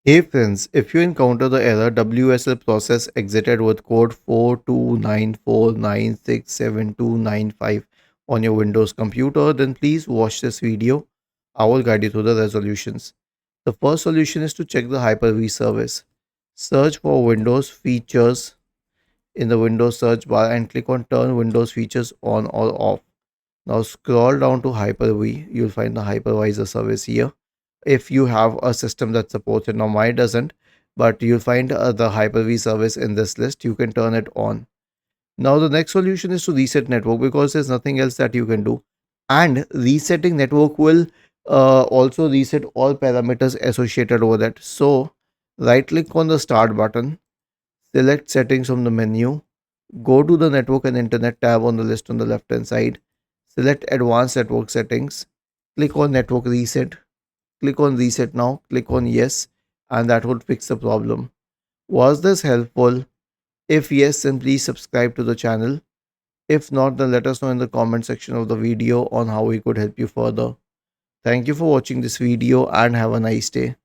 Hey friends, if you encounter the error WSL process exited with code 4294967295 on your Windows computer, then please watch this video. I will guide you through the resolutions. The first solution is to check the Hyper-V service. Search for Windows features in the Windows search bar and click on Turn Windows features on or off. Now scroll down to Hyper-V. You'll find the hypervisor service here. If you have a system that supports it, now mine doesn't, but you'll find the Hyper-V service in this list. You can turn it on. Now the next solution is to reset network because there's nothing else that you can do. And resetting network will also reset all parameters associated with it. So right click on the start button, select settings from the menu, go to the network and internet tab on the list on the left hand side. Select advanced network settings. Click on network reset. Click on reset now. Click on yes. And that would fix the problem. Was this helpful? If yes, then please subscribe to the channel. If not, then let us know in the comment section of the video on how we could help you further. Thank you for watching this video and have a nice day.